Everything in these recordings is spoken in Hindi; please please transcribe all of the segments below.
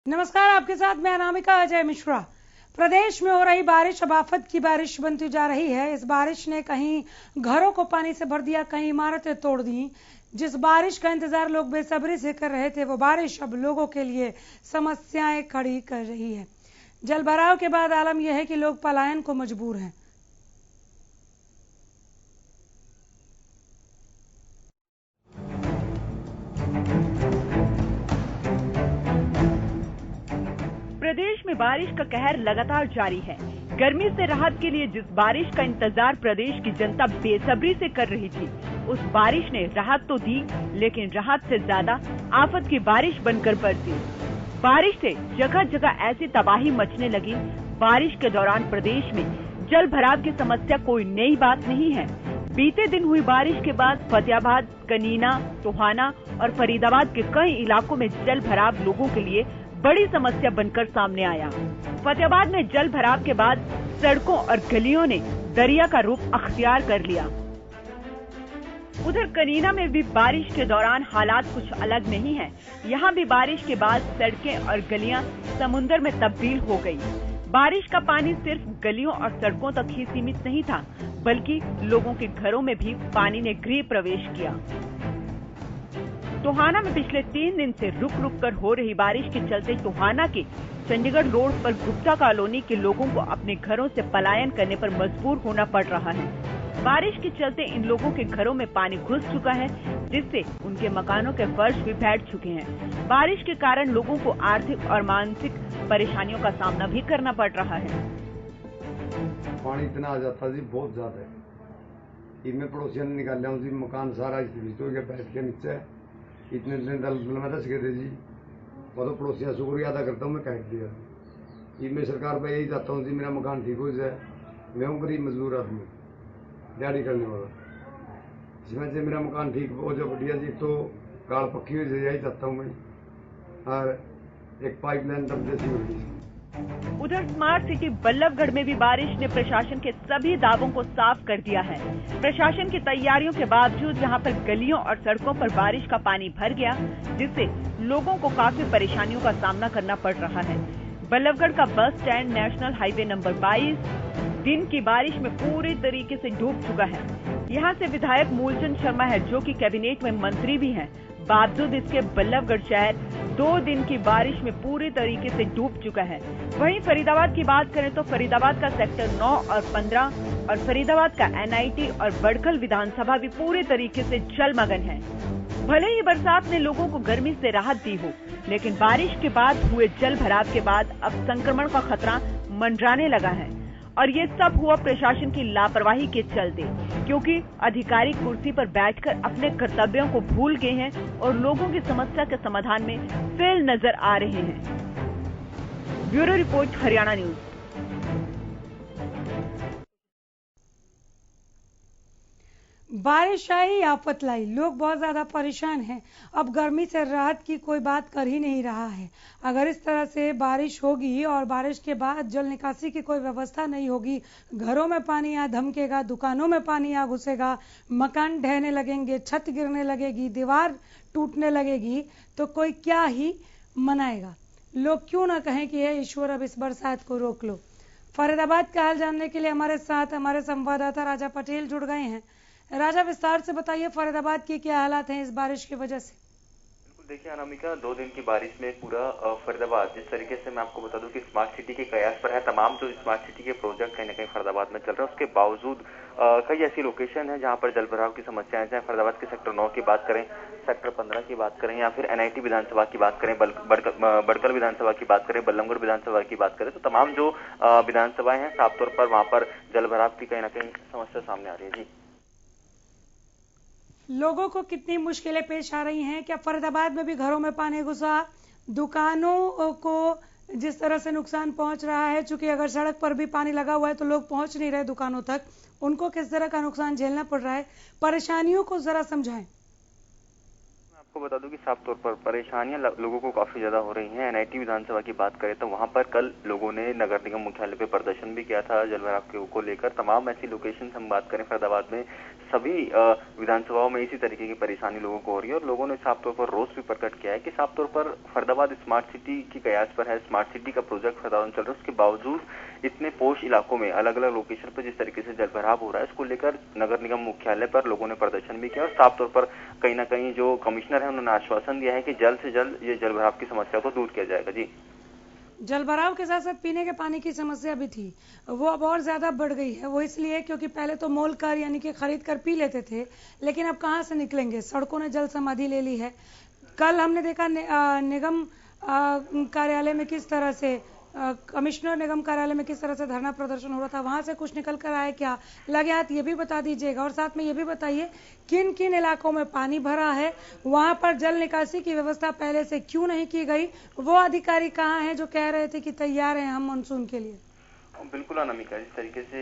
नमस्कार, आपके साथ मैं अनामिका अजय मिश्रा। प्रदेश में हो रही बारिश अब आफत की बारिश बनती जा रही है। इस बारिश ने कहीं घरों को पानी से भर दिया, कहीं इमारतें तोड़ दी। जिस बारिश का इंतजार लोग बेसब्री से कर रहे थे, वो बारिश अब लोगों के लिए समस्याएं खड़ी कर रही है। जल भराव के बाद आलम यह है कि लोग पलायन को मजबूर हैं। प्रदेश में बारिश का कहर लगातार जारी है। गर्मी से राहत के लिए जिस बारिश का इंतजार प्रदेश की जनता बेसब्री से कर रही थी, उस बारिश ने राहत तो दी, लेकिन राहत से ज्यादा आफत की बारिश बनकर बरसी। बारिश से जगह जगह ऐसी तबाही मचने लगी। बारिश के दौरान प्रदेश में जल भराव की समस्या कोई नई बात नहीं है। बीते दिन हुई बारिश के बाद फतेहाबाद, कनीना, टोहाना और फरीदाबाद के कई इलाकों में जल भराव लोगों के लिए बड़ी समस्या बनकर सामने आया। फतेहाबाद में जल भराव के बाद सड़कों और गलियों ने दरिया का रूप अख्तियार कर लिया। उधर कनीना में भी बारिश के दौरान हालात कुछ अलग नहीं है। यहाँ भी बारिश के बाद सड़कें और गलियां समुद्र में तब्दील हो गई। बारिश का पानी सिर्फ गलियों और सड़कों तक ही सीमित नहीं था, बल्कि लोगों के घरों में भी पानी ने गृह प्रवेश किया। टोहाना में पिछले 3 दिन से रुक रुक कर हो रही बारिश के चलते टोहाना के चंडीगढ़ रोड पर गुप्ता कॉलोनी के लोगों को अपने घरों से पलायन करने पर मजबूर होना पड़ रहा है। बारिश के चलते इन लोगों के घरों में पानी घुस चुका है, जिससे उनके मकानों के फर्श भी बैठ चुके हैं। बारिश के कारण लोगों को आर्थिक और मानसिक परेशानियों का सामना भी करना पड़ रहा है। पानी इतना आ जाता जी, बहुत ज्यादा है। इनमें पड़ोसियों ने निकाल लिया जी, मकान सारा बैठ के नीचे इतने दल में दस गए थे जी। मैं तो पड़ोसियाँ शुक्रिया अदा करता हूँ, मैं कह दिया। मैं सरकार पर यही चाहता हूँ जी, मेरा मकान ठीक हो जाए। मैं हूँ गरीब मजदूर आदमी, दिहाड़ी करने वाला। इसमें से मेरा मकान ठीक हो जाए बढ़िया जी, तो गाड़ पक्की हो जाए, यही चाहता हूँ मैं। और एक पाइपलाइन तब जैसी होगी। उधर स्मार्ट सिटी बल्लभगढ़ में भी बारिश ने प्रशासन के सभी दावों को साफ कर दिया है। प्रशासन की तैयारियों के बावजूद यहां पर गलियों और सड़कों पर बारिश का पानी भर गया, जिससे लोगों को काफी परेशानियों का सामना करना पड़ रहा है। बल्लभगढ़ का bus stand national highway number 22 दिन की बारिश में पूरी तरीके से डूब चुका है। यहाँ से विधायक मूलचंद शर्मा है, जो कि कैबिनेट में मंत्री भी हैं। बावजूद इसके बल्लभगढ़ शहर 2 दिन की बारिश में पूरी तरीके से डूब चुका है। वहीं फरीदाबाद की बात करें तो फरीदाबाद का सेक्टर 9 और 15 और फरीदाबाद का NIT और बड़कल विधानसभा भी पूरी तरीके से जलमग्न है। भले ही बरसात ने लोगों को गर्मी से राहत दी हो, लेकिन बारिश के बाद हुए जल भराव के बाद अब संक्रमण का खतरा मंडराने लगा है। और ये सब हुआ प्रशासन की लापरवाही के चलते, क्योंकि अधिकारी कुर्सी पर बैठकर अपने कर्तव्यों को भूल गए हैं और लोगों की समस्या के समाधान में फेल नजर आ रहे हैं। Bureau report, Haryana news. बारिश आई, आफत लाई, लोग बहुत ज्यादा परेशान हैं। अब गर्मी से राहत की कोई बात कर ही नहीं रहा है। अगर इस तरह से बारिश होगी और बारिश के बाद जल निकासी की कोई व्यवस्था नहीं होगी, घरों में पानी आ धमकेगा, दुकानों में पानी आ घुसेगा, मकान ढहने लगेंगे, छत गिरने लगेगी, दीवार टूटने लगेगी, तो कोई क्या ही मनाएगा। लोग क्यों ना कहें कि हे ईश्वर, अब इस बरसात को रोक लो। फरीदाबाद का हाल जानने के लिए हमारे साथ हमारे संवाददाता राजा पटेल जुड़ गए हैं। राजा, विस्तार से बताइए, फरीदाबाद के क्या हालात हैं इस बारिश की वजह से? बिल्कुल, देखिए अनामिका, 2 दिन की बारिश में पूरा फरीदाबाद, जिस तरीके से मैं आपको बता दूं कि स्मार्ट सिटी के कयास पर है, तमाम जो स्मार्ट सिटी के प्रोजेक्ट कहीं न कहीं फरीदाबाद में चल रहे हैं, उसके बावजूद कई ऐसी लोकेशन है जहां पर जल भराव की समस्याएं, चाहे फरीदाबाद के सेक्टर 9 की बात करें, सेक्टर 15 की बात करें, या फिर NIT विधानसभा की बात करें, बड़कल विधानसभा की बात करें, बल्लभगढ़ विधानसभा की बात करें, तो तमाम जो विधानसभाएं हैं, साफ तौर पर वहां पर जल भराव की कहीं न कहीं समस्या सामने आ रही है। जी, लोगों को कितनी मुश्किलें पेश आ रही हैं? क्या फरीदाबाद में भी घरों में पानी घुसा, दुकानों को जिस तरह से नुकसान पहुंच रहा है, चूंकि अगर सड़क पर भी पानी लगा हुआ है तो लोग पहुंच नहीं रहे दुकानों तक, उनको किस तरह का नुकसान झेलना पड़ रहा है? परेशानियों को जरा समझाएं। आपको बता दूं कि साफ तौर पर परेशानियां लोगों को काफी ज्यादा हो रही हैं। एनआईटी विधानसभा की बात करें तो वहां पर कल लोगों ने नगर निगम मुख्यालय पे प्रदर्शन भी किया था जलभराव को लेकर। तमाम ऐसी लोकेशन हम बात करें फरीदाबाद में सभी विधानसभाओं में इसी तरीके की परेशानी लोगों को हो रही है और लोगों ने साफ तौर पर रोष भी प्रकट किया है कि साफ तौर पर फरीदाबाद स्मार्ट सिटी की कयास पर है, स्मार्ट सिटी का प्रोजेक्ट फरीदाबाद में चल रहा है, उसके बावजूद इतने पोश इलाकों में अलग अलग लोकेशन पर जिस तरीके से जलभराव हो रहा है इसको लेकर नगर निगम मुख्यालय पर लोगों ने प्रदर्शन भी किया और साफ तौर पर कहीं ना कहीं जो कमिश्नर है उन्होंने आश्वासन दिया है कि जल्द से जल्द ये जलभराव की समस्या को दूर किया जाएगा। जी, जलभराव के साथ साथ पीने के पानी की समस्या भी थी, वो अब और ज्यादा बढ़ गई है। वो इसलिए क्योंकि पहले तो मोल कर यानी कि खरीद कर पी लेते थे, लेकिन अब कहाँ से निकलेंगे, सड़कों ने जल समाधि ले ली है। कल हमने देखा निगम कार्यालय में किस तरह से कमिश्नर निगम कार्यालय में किस तरह से धरना प्रदर्शन हो रहा था, वहां से कुछ निकल कर आए क्या, लगे हाथ ये भी बता दीजिएगा। और साथ में ये भी बताइए किन किन इलाकों में पानी भरा है, वहां पर जल निकासी की व्यवस्था पहले से क्यों नहीं की गई, वो अधिकारी कहाँ हैं जो कह रहे थे कि तैयार हैं हम मानसून के लिए। बिल्कुल अनामिका, जिस तरीके से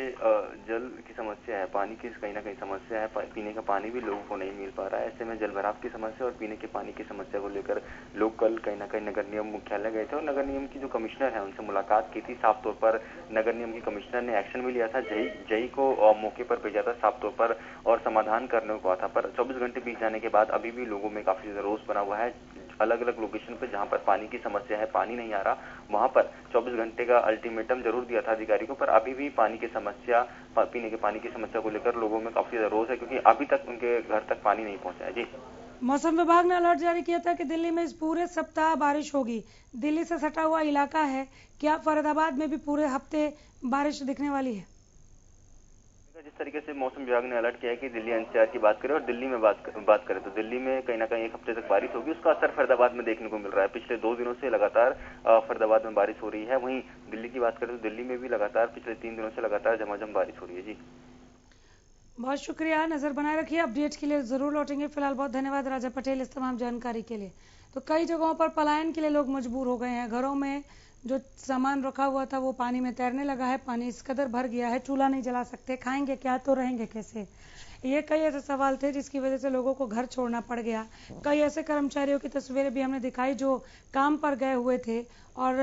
जल की समस्या है, पानी की कहीं ना कहीं समस्या है, पीने का पानी भी लोगों को नहीं मिल पा रहा है। ऐसे में जलभराव की समस्या और पीने के पानी की समस्या को लेकर लोग कल कहीं ना कहीं नगर निगम मुख्यालय गए थे और नगर निगम की जो कमिश्नर है उनसे मुलाकात की थी। साफ तौर पर नगर निगम की कमिश्नर ने एक्शन भी लिया था, जई को मौके पर भेजा था साफ तौर पर और समाधान करने को कहा था। पर 24 घंटे बीत जाने के बाद अभी भी लोगों में काफी ज्यादा रोष बना हुआ है। अलग अलग लोकेशन पे जहां पर पानी की समस्या है, पानी नहीं आ रहा, वहां पर 24 घंटे का अल्टीमेटम जरूर दिया था अधिकारी को, पर अभी भी पानी की समस्या, पीने के पानी की समस्या को लेकर लोगों में काफी ज्यादा रोष है क्योंकि अभी तक उनके घर तक पानी नहीं पहुंचा है। जी, मौसम विभाग ने अलर्ट जारी किया था कि दिल्ली में इस पूरे सप्ताह बारिश होगी। दिल्ली से सटा हुआ इलाका है, क्या फरीदाबाद में भी पूरे हफ्ते बारिश दिखने वाली है? जिस तरीके से मौसम विभाग ने अलर्ट किया है कि दिल्ली एनसीआर की बात करें और दिल्ली में बात करें तो दिल्ली में कहीं ना कहीं एक हफ्ते तक बारिश होगी, उसका असर फरीदाबाद में देखने को मिल रहा है। पिछले 2 दिनों से लगातार फरीदाबाद में बारिश हो रही है। वहीं दिल्ली की बात करें तो दिल्ली में भी लगातार पिछले 3 दिनों से लगातार झमाझम बारिश हो रही है। जी, बहुत शुक्रिया, नजर बनाए रखिए, अपडेट्स के लिए जरूर लौटेंगे। फिलहाल बहुत धन्यवाद राजा पटेल इस तमाम जानकारी के लिए। तो कई जगहों पर पलायन के लिए लोग मजबूर हो गए हैं। घरों में जो सामान रखा हुआ था वो पानी में तैरने लगा है, पानी इस कदर भर गया है, चूल्हा नहीं जला सकते, खाएंगे क्या तो रहेंगे कैसे। ये कई ऐसे सवाल थे जिसकी वजह से लोगों को घर छोड़ना पड़ गया। कई ऐसे कर्मचारियों की तस्वीरें भी हमने दिखाई जो काम पर गए हुए थे और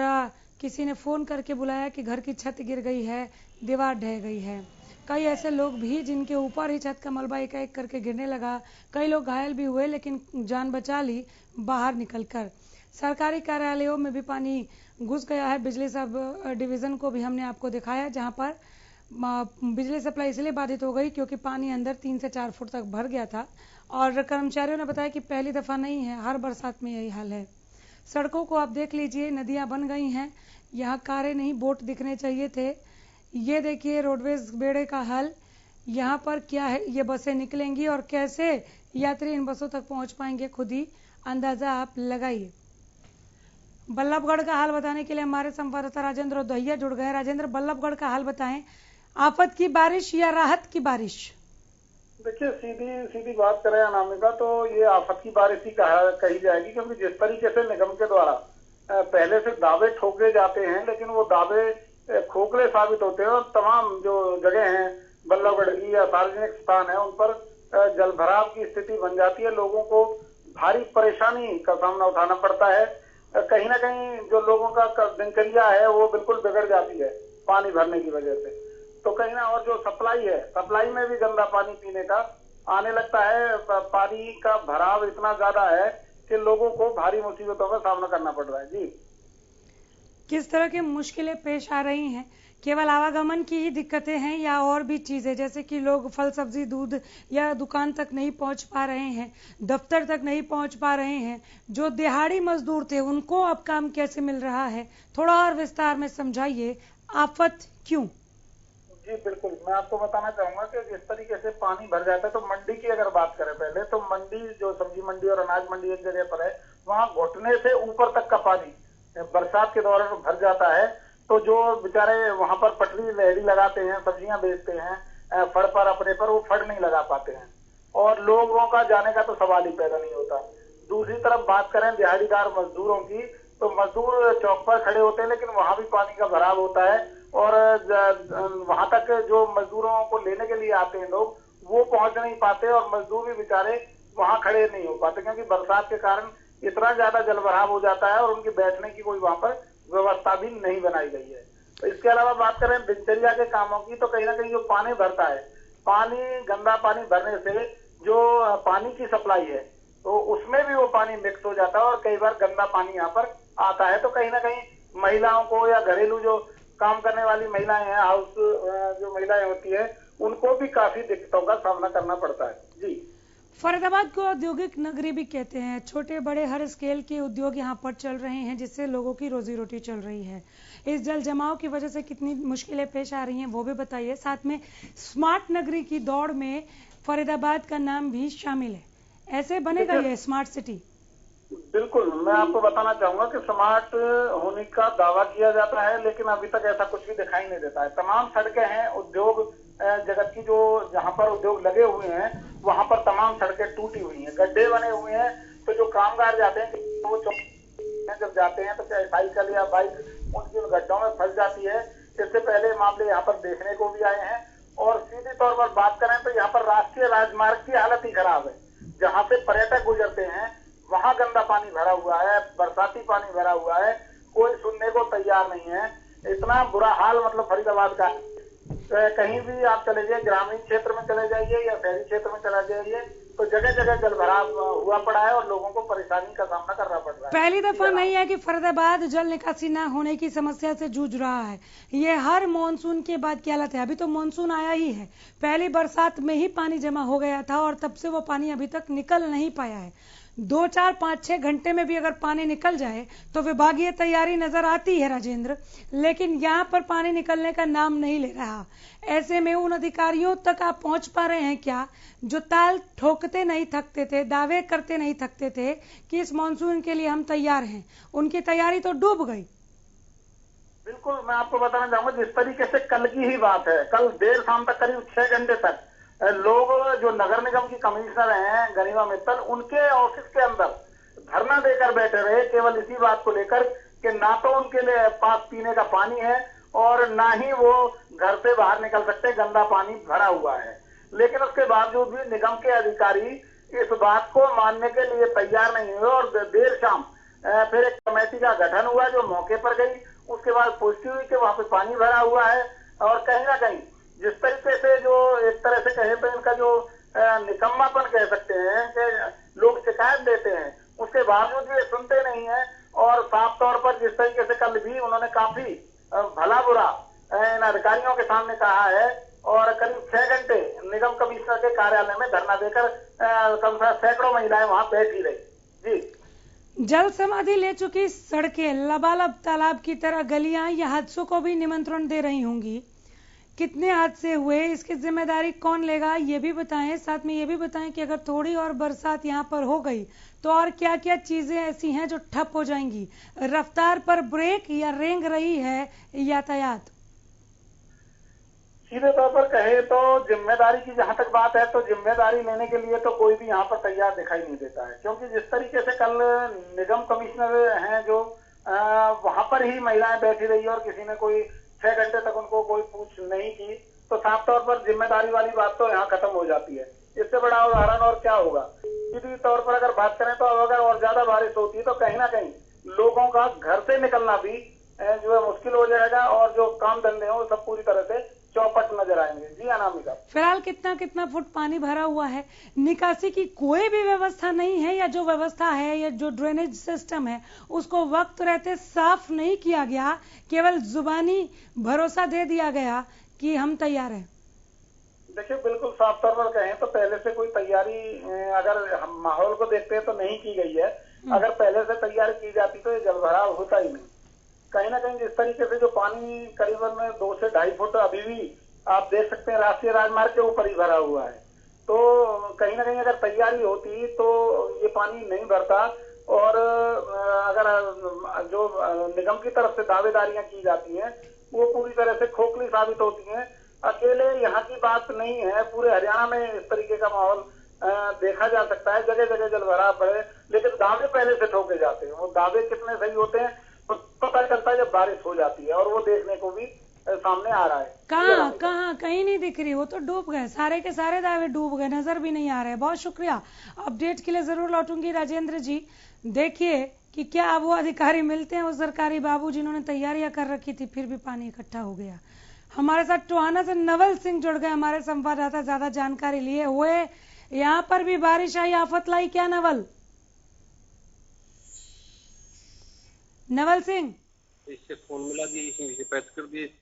किसी ने फोन करके बुलाया कि घर की छत गिर गई है, दीवार ढह गई है। कई ऐसे लोग भी जिनके ऊपर ही छत का मलबा एक एक करके गिरने लगा। कई लोग घायल भी हुए लेकिन जान बचा ली बाहर निकलकर। सरकारी कार्यालयों में भी पानी घुस गया है। बिजली सब डिवीजन को भी हमने आपको दिखाया जहां पर बिजली सप्लाई इसलिए बाधित हो गई क्योंकि पानी अंदर 3 से 4 फुट तक भर गया था। और कर्मचारियों ने बताया कि पहली दफा नहीं है, हर बरसात में यही हाल है। सड़कों को आप देख लीजिए, नदियां बन गई हैं, यहाँ कारें नहीं बोट दिखने चाहिए थे। ये देखिए रोडवेज बेड़े का हाल, यहाँ पर क्या है, ये बसें निकलेंगी और कैसे यात्री इन बसों तक पहुंच पाएंगे, खुद ही अंदाजा आप लगाइए। बल्लभगढ़ का हाल बताने के लिए हमारे संवाददाता राजेंद्र दहिया जुड़ गए। राजेंद्र, बल्लभगढ़ का हाल बताएं, आफत की बारिश या राहत की बारिश? देखिए, सीधी बात करें अनामिका तो ये आफत की बारिश ही कही जाएगी, क्योंकि जिस तरीके से निगम के द्वारा पहले से दावे ठोके जाते हैं लेकिन वो दावे खोखले साबित होते हैं और तमाम जो जगह हैं बल्लभगढ़ की या सार्वजनिक स्थान है उन पर जलभराव की स्थिति बन जाती है। लोगों को भारी परेशानी का सामना उठाना पड़ता है। कहीं ना कहीं जो लोगों का दिनचर्या है वो बिल्कुल बिगड़ जाती है पानी भरने की वजह से। तो कहीं ना, और जो सप्लाई में भी गंदा पानी पीने का आने लगता है। पानी का भराव इतना ज्यादा है कि लोगों को भारी मुसीबतों का सामना करना पड़ रहा है। जी, किस तरह की मुश्किलें पेश आ रही हैं? केवल आवागमन की ही दिक्कतें हैं या और भी चीजें, जैसे कि लोग फल सब्जी दूध या दुकान तक नहीं पहुंच पा रहे हैं, दफ्तर तक नहीं पहुंच पा रहे हैं, जो दिहाड़ी मजदूर थे उनको अब काम कैसे मिल रहा है? थोड़ा और विस्तार में समझाइए, आफत क्यों? जी बिल्कुल, मैं आपको बताना चाहूंगा कि जिस तरीके से पानी भर जाता है तो मंडी की अगर बात करें पहले, तो मंडी जो सब्जी मंडी और अनाज मंडी एक जगह पर है, वहाँ घुटने से ऊपर तक का पानी बरसात के दौरान भर जाता है। तो जो बेचारे वहाँ पर पटरी रेहड़ी लगाते हैं, सब्जियां बेचते हैं, फड़ पर अपने पर वो फड़ नहीं लगा पाते हैं और लोगों का जाने का तो सवाल ही पैदा नहीं होता। दूसरी तरफ बात करें दिहाड़ीदार मजदूरों की, तो मजदूर चौक पर खड़े होते हैं लेकिन वहाँ भी पानी का भराव होता है और वहां तक जो मजदूरों को लेने के लिए आते हैं लोग वो पहुंच नहीं पाते और मजदूर भी बेचारे वहां खड़े नहीं हो पाते, क्योंकि बरसात के कारण इतना ज्यादा जलभराव हो जाता है और उनकी बैठने की कोई वहां पर व्यवस्था भी नहीं बनाई गई है। तो इसके अलावा बात करें दिनचर्या के कामों की, तो कहीं ना कहीं जो पानी भरता है, गंदा पानी भरने से जो पानी की सप्लाई है तो उसमें भी वो पानी मिक्स हो जाता है और कई बार गंदा पानी यहाँ पर आता है। तो कहीं ना कहीं महिलाओं को या घरेलू जो काम करने वाली महिलाएं हैं, हाउस जो महिलाएं होती है, उनको भी काफी दिक्कतों का सामना करना पड़ता है। जी, फरीदाबाद को औद्योगिक नगरी भी कहते हैं। छोटे बड़े हर स्केल के उद्योग यहाँ पर चल रहे हैं, जिससे लोगों की रोजी रोटी चल रही है। इस जल जमाव की वजह से कितनी मुश्किलें पेश आ रही हैं वो भी बताइए। साथ में स्मार्ट नगरी की दौड़ में फरीदाबाद का नाम भी शामिल है। ऐसे बनेगा ये स्मार्ट सिटी? बिल्कुल, मैं आपको बताना चाहूंगा कि स्मार्ट होने का दावा किया जाता है, लेकिन अभी तक ऐसा कुछ भी दिखाई नहीं देता है। तमाम सड़कें हैं उद्योग जगत की, जो जहां पर उद्योग लगे हुए हैं वहां पर तमाम सड़कें टूटी हुई हैं, गड्ढे बने हुए हैं। तो जो कामगार जाते हैं वो जब जाते हैं तो चाहे साइकिल या बाइक उनकी उन गड्ढों में फंस जाती है। इससे पहले मामले यहाँ पर देखने को भी आए हैं। और सीधे तौर पर बात करें तो यहाँ पर राष्ट्रीय राजमार्ग की हालत ही खराब है। जहाँ से पर्यटक गुजरते हैं वहां गंदा पानी भरा हुआ है, बरसाती पानी भरा हुआ है, कोई सुनने को तैयार नहीं है। इतना बुरा हाल मतलब फरीदाबाद का, कहीं भी आप चले जाइए, ग्रामीण क्षेत्र में चले जाइए या शहरी क्षेत्र में चले जाइए, तो जगह जगह जलभराव हुआ पड़ा है और लोगों को परेशानी का सामना करना पड़ रहा है। पहली दफा नहीं है कि फरीदाबाद जल निकासी न होने की समस्या से जूझ रहा है। ये हर मानसून के बाद की हालत है। अभी तो मानसून आया ही है, पहली बरसात में ही पानी जमा हो गया था और तब से वो पानी अभी तक निकल नहीं पाया है। 2, 4, 5, 6 घंटे में भी अगर पानी निकल जाए तो विभागीय तैयारी नजर आती है राजेंद्र, लेकिन यहाँ पर पानी निकलने का नाम नहीं ले रहा। ऐसे में उन अधिकारियों तक आप पहुंच पा रहे हैं क्या, जो ताल ठोकते नहीं थकते थे, दावे करते नहीं थकते थे कि इस मानसून के लिए हम तैयार हैं? उनकी तैयारी तो डूब गई। बिल्कुल, मैं आपको बताना चाहूंगा, जिस तरीके से कल की ही बात है, कल देर शाम तक करीब 6 घंटे तक लोग जो नगर निगम की कमिश्नर हैं गरिमा मित्तल, उनके ऑफिस के अंदर धरना देकर बैठे रहे, केवल इसी बात को लेकर कि ना तो उनके लिए पास पीने का पानी है और ना ही वो घर से बाहर निकल सकते, गंदा पानी भरा हुआ है। लेकिन उसके बावजूद भी निगम के अधिकारी इस बात को मानने के लिए तैयार नहीं हुए और देर शाम फिर एक कमेटी का गठन हुआ जो मौके पर गई। उसके बाद पुष्टि हुई कि वहां पे पानी भरा हुआ है और कहीं ना कहीं जिस तरीके से जो एक तरह से कहे तो इनका जो निकम्मापन कह सकते हैं कि लोग शिकायत देते हैं, उसके बावजूद भी सुनते नहीं है। और साफ तौर पर जिस तरीके से कल भी उन्होंने काफी भला बुरा इन अधिकारियों के सामने कहा है और करीब 6 घंटे निगम कमिश्नर के कार्यालय में धरना देकर कम से कम सैकड़ों महिलाएं वहां बैठी रही। जी, जल समाधि ले चुकी सड़कें लबालब तालाब की तरह गलियां या हादसों को भी निमंत्रण दे रही होंगी। कितने हादसे हुए, इसकी जिम्मेदारी कौन लेगा, ये भी बताएं। साथ में ये भी बताएं कि अगर थोड़ी और बरसात यहाँ पर हो गई तो और क्या क्या चीजें ऐसी हैं जो ठप हो जाएंगी? रफ्तार पर ब्रेक या रेंग रही है यातायात? सीधे तौर पर कहे तो जिम्मेदारी की जहां तक बात है तो जिम्मेदारी लेने के लिए तो कोई भी यहाँ पर तैयार दिखाई नहीं देता है, क्योंकि जिस तरीके से कल निगम कमिश्नर हैं जो वहां पर ही महिलाएं बैठी रही और किसी ने कोई 6 घंटे तक उनको कोई पूछ नहीं की, तो साफ तौर पर जिम्मेदारी वाली बात तो यहाँ खत्म हो जाती है। इससे बड़ा उदाहरण और क्या होगा? सीधी तौर पर अगर बात करें तो अगर और ज्यादा बारिश होती है तो कहीं ना कहीं लोगों का घर से निकलना भी जो है मुश्किल हो जाएगा और जो काम धंधे हो सब पूरी तरह से चौपट नजर आएंगे। जी अनामिका, फिलहाल कितना फुट पानी भरा हुआ है? निकासी की कोई भी व्यवस्था नहीं है, या जो व्यवस्था है या जो ड्रेनेज सिस्टम है उसको वक्त रहते साफ नहीं किया गया, केवल जुबानी भरोसा दे दिया गया कि हम तैयार हैं? देखिए, बिल्कुल साफ तौर पर कहें तो पहले से कोई तैयारी अगर हम माहौल को देखते हैं तो नहीं की गई है। अगर पहले से तैयारी की जाती तो ये जलभराव होता ही नहीं। कहीं ना कहीं जिस तरीके से जो पानी करीबन 2 से 2.5 फुट अभी भी आप देख सकते हैं राष्ट्रीय राजमार्ग के ऊपर ही भरा हुआ है, तो कहीं ना कहीं अगर तैयारी होती तो ये पानी नहीं भरता। और अगर जो निगम की तरफ से दावेदारियां की जाती हैं वो पूरी तरह से खोखली साबित होती हैं। अकेले यहाँ की बात नहीं है, पूरे हरियाणा में इस तरीके का माहौल देखा जा सकता है। जगह जगह जलभराव है, लेकिन दावे पहले से ठोके जाते हैं। वो दावे कितने सही होते हैं तो पता चलता है जब बारिश हो जाती है, और वो देखने को भी सामने आ रहा है। कहाँ कहीं नहीं दिख रही, वो तो डूब गए, सारे के सारे दावे डूब गए, नजर भी नहीं आ रहे। बहुत शुक्रिया, अपडेट के लिए जरूर लौटूंगी राजेंद्र जी। देखिए कि क्या वो अधिकारी मिलते हैं, वो सरकारी बाबू जिन्होंने तैयारियां कर रखी थी, फिर भी पानी इकट्ठा हो गया। हमारे साथ टोहाना से नवल सिंह जुड़ गए, हमारे संवाददाता, ज्यादा जानकारी लिए हुए। यहाँ पर भी बारिश आई, आफत लाई क्या नवल? नवल सिंह, इससे फोन मिला दिए, इसे पैक कर दिए।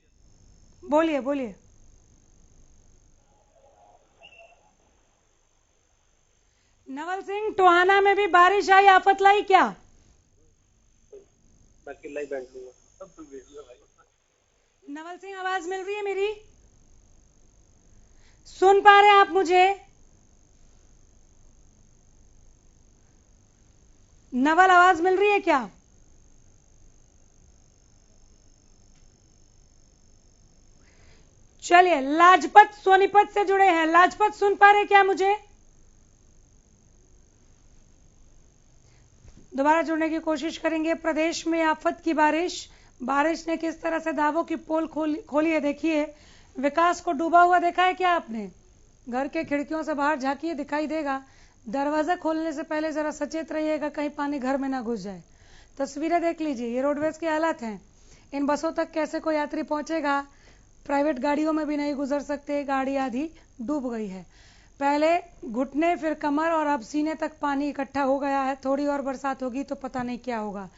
बोलिए बोलिए। नवल सिंह, टोहाना में भी बारिश आई, आफत लाई क्या? नवल सिंह, आवाज मिल रही है मेरी? सुन पा रहे हैं आप मुझे? नवल, आवाज मिल रही है क्या? चलिए, लाजपत सोनीपत से जुड़े हैं। लाजपत, सुन पा रहे क्या मुझे? दोबारा जुड़ने की कोशिश करेंगे। प्रदेश में आफत की बारिश ने किस तरह से दावों की पोल खोली है। देखिए, विकास को डूबा हुआ देखा है क्या आपने? घर के खिड़कियों से बाहर झांकिए, दिखाई देगा। दरवाजा खोलने से पहले जरा सचेत रहिएगा, कहीं पानी घर में ना घुस जाए। तस्वीरें देख लीजिए, ये रोडवेज की हालत है। इन बसों तक कैसे कोई यात्री पहुंचेगा? प्राइवेट गाड़ियों में भी नहीं गुजर सकते, गाड़ी आधी डूब गई है। पहले घुटने, फिर कमर और अब सीने तक पानी इकट्ठा हो गया है। थोड़ी और बरसात होगी तो पता नहीं क्या होगा।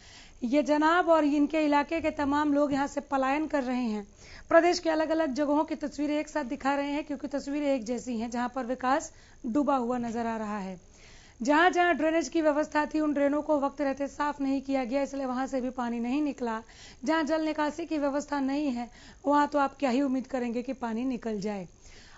ये जनाब और इनके इलाके के तमाम लोग यहाँ से पलायन कर रहे हैं। प्रदेश के अलग अलग जगहों की तस्वीरें एक साथ दिखा रहे हैं, क्योंकि तस्वीरें एक जैसी हैं, जहां पर विकास डूबा हुआ नजर आ रहा है। जहां जहां ड्रेनेज की व्यवस्था थी, उन ड्रेनों को वक्त रहते साफ नहीं किया गया, इसलिए वहां से भी पानी नहीं निकला। जहां जल निकासी की व्यवस्था नहीं है, वहां तो आप क्या ही उम्मीद करेंगे कि पानी निकल जाए।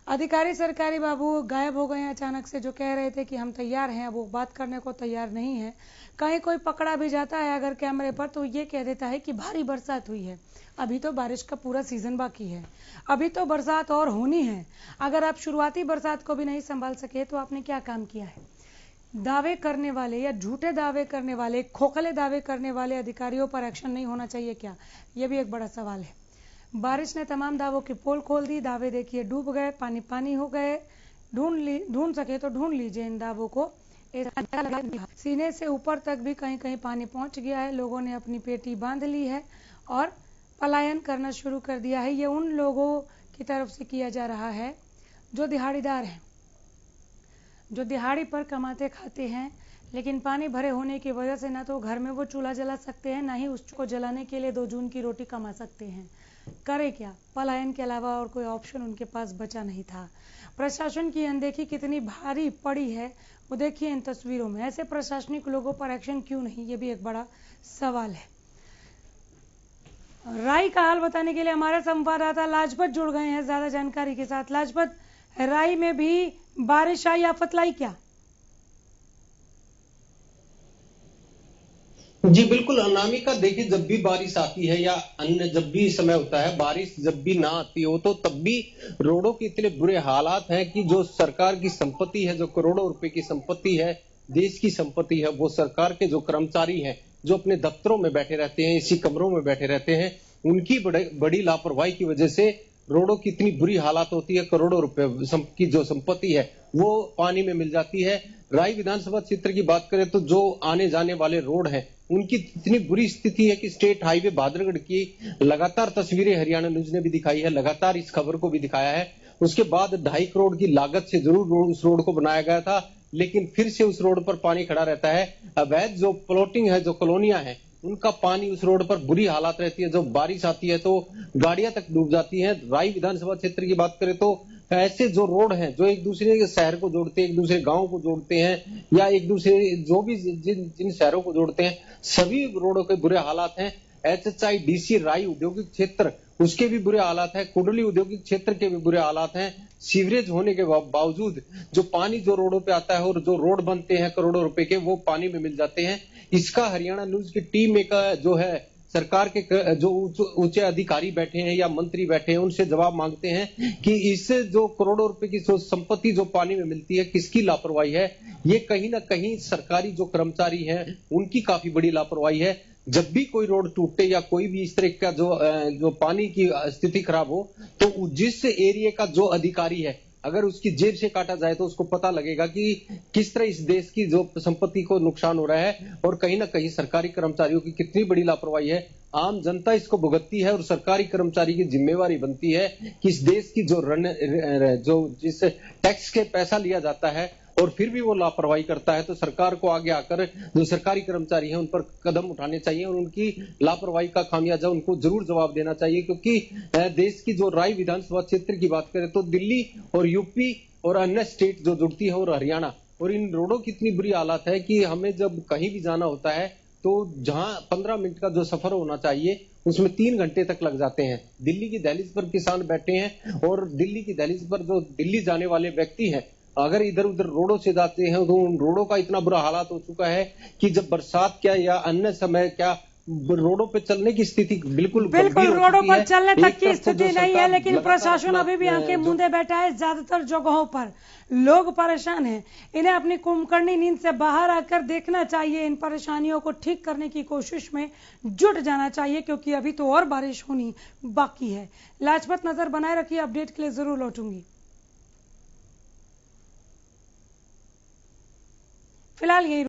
अधिकारी, सरकारी बाबू गायब हो गए हैं अचानक से। जो कह रहे थे कि हम तैयार हैं, अब वो बात करने को तैयार नहीं है। कहीं कोई पकड़ा भी जाता है अगर कैमरे पर, तो ये कह देता है कि भारी बरसात हुई है। अभी तो बारिश का पूरा सीजन बाकी है, अभी तो बरसात और होनी है। अगर आप शुरुआती बरसात को भी नहीं संभाल सके तो आपने क्या काम किया है? दावे करने वाले या झूठे दावे करने वाले, खोखले दावे करने वाले अधिकारियों पर एक्शन नहीं होना चाहिए क्या? यह भी एक बड़ा सवाल है। बारिश ने तमाम दावों की पोल खोल दी। दावे देखिए डूब गए, पानी पानी हो गए। ढूंढ सके तो ढूंढ लीजिए इन दावों को। सीने से ऊपर तक भी कहीं कहीं पानी पहुंच गया है। लोगों ने अपनी पेटी बांध ली है और पलायन करना शुरू कर दिया है। ये उन लोगों की तरफ से किया जा रहा है जो दिहाड़ीदार हैं, जो दिहाड़ी पर कमाते खाते हैं, लेकिन पानी भरे होने की वजह से ना तो घर में वो चूल्हा जला सकते हैं, ना ही उसको जलाने के लिए 2 जून की रोटी कमा सकते हैं। करे क्या? पलायन के अलावा और कोई ऑप्शन उनके पास बचा नहीं था। प्रशासन की अनदेखी कितनी भारी पड़ी है वो देखिए इन तस्वीरों में। ऐसे प्रशासनिक लोगों पर एक्शन क्यों नहीं, ये भी एक बड़ा सवाल है। राई का हाल बताने के लिए हमारे संवाददाता लाजपत जुड़ गए हैं ज्यादा जानकारी के साथ। लाजपत, राई में भी बारिश आई, आफत लाई क्या? जी बिल्कुल अनामिका, देखिए जब भी बारिश आती है या अन्य जब भी समय होता है, बारिश जब भी ना आती हो तो तब भी रोडों के इतने बुरे हालात हैं कि जो सरकार की संपत्ति है, जो करोड़ों रुपए की संपत्ति है, देश की संपत्ति है, वो सरकार के जो कर्मचारी हैं, जो अपने दफ्तरों में बैठे रहते हैं, इसी कमरों में बैठे रहते हैं, उनकी बड़ी लापरवाही की वजह से रोडों की इतनी बुरी हालात होती है। करोड़ों रुपए की जो संपत्ति है वो पानी में मिल जाती है। राई विधानसभा क्षेत्र की बात करें तो जो आने जाने वाले रोड हैं उनकी इतनी बुरी स्थिति है कि स्टेट हाईवे बादरगढ़ की लगातार तस्वीरें हरियाणा न्यूज ने भी दिखाई है, लगातार इस खबर को भी दिखाया है। उसके बाद 2.5 करोड़ की लागत से जरूर उस रोड को बनाया गया था, लेकिन फिर से उस रोड पर पानी खड़ा रहता है। अवैध जो प्लॉटिंग है, जो कॉलोनियां हैं, उनका पानी उस रोड पर बुरी हालात रहती है। जब बारिश आती है तो गाड़ियां तक डूब जाती हैं। राई विधानसभा क्षेत्र की बात करें तो ऐसे जो रोड हैं, जो एक दूसरे के शहर को जोड़ते हैं, एक दूसरे गांव को जोड़ते हैं, या एक दूसरे जो भी जिन शहरों को जोड़ते हैं, सभी रोडों के बुरे हालात हैं। HHIDC राई औद्योगिक क्षेत्र, उसके भी बुरे हालात हैं। कुंडली औद्योगिक क्षेत्र के भी बुरे हालात हैं। सीवरेज होने के बावजूद जो पानी जो रोडों पे आता है और जो रोड बनते हैं करोड़ों रुपए के, वो पानी में मिल जाते हैं। इसका हरियाणा न्यूज की टीम एक जो है सरकार के जो ऊंचे अधिकारी बैठे हैं या मंत्री बैठे हैं, उनसे जवाब मांगते हैं कि इससे जो करोड़ों रुपए की संपत्ति जो पानी में मिलती है, किसकी लापरवाही है? ये कहीं ना कहीं सरकारी जो कर्मचारी हैं उनकी काफी बड़ी लापरवाही है। जब भी कोई रोड टूटे या कोई भी इस तरह का जो पानी की स्थिति खराब हो, तो जिस एरिया का जो अधिकारी है, अगर उसकी जेब से काटा जाए तो उसको पता लगेगा कि किस तरह इस देश की जो संपत्ति को नुकसान हो रहा है और कहीं ना कहीं सरकारी कर्मचारियों की कितनी बड़ी लापरवाही है। आम जनता इसको भुगतती है और सरकारी कर्मचारी की जिम्मेवारी बनती है कि इस देश की जो जिस टैक्स के पैसा लिया जाता है और फिर भी वो लापरवाही करता है, तो सरकार को आगे आकर जो सरकारी कर्मचारी हैं उन पर कदम उठाने चाहिए और उनकी लापरवाही का खामियाजा उनको जरूर जवाब देना चाहिए। क्योंकि देश की जो राय विधानसभा क्षेत्र की बात करें तो दिल्ली और यूपी और अन्य स्टेट जो जुड़ती है और हरियाणा, और इन रोडों की इतनी बुरी हालत है कि हमें जब कहीं भी जाना होता है तो जहां 15 मिनट का जो सफर होना चाहिए उसमें 3 घंटे तक लग जाते हैं। दिल्ली की दहलीज पर किसान बैठे हैं और दिल्ली की दहलीज पर जो दिल्ली जाने वाले व्यक्ति हैं, अगर इधर उधर रोडों से जाते हैं तो उन रोडों का इतना बुरा हालात हो चुका है कि जब बरसात क्या या अन्य समय क्या रोडों पे चलने की स्थिति बिल्कुल रोडों पर चलने तक की स्थिति नहीं है। लेकिन प्रशासन अभी भी आंखें मूंदे बैठा है। ज्यादातर जगहों पर लोग परेशान हैं। इन्हें अपनी कुंभकर्णी नींद से बाहर आकर देखना चाहिए, इन परेशानियों को ठीक करने की कोशिश में जुट जाना चाहिए, क्योंकि अभी तो और बारिश होनी बाकी है। लाजपत नजर बनाए रखिए, अपडेट के लिए जरूर लौटूंगी। फिलहाल यही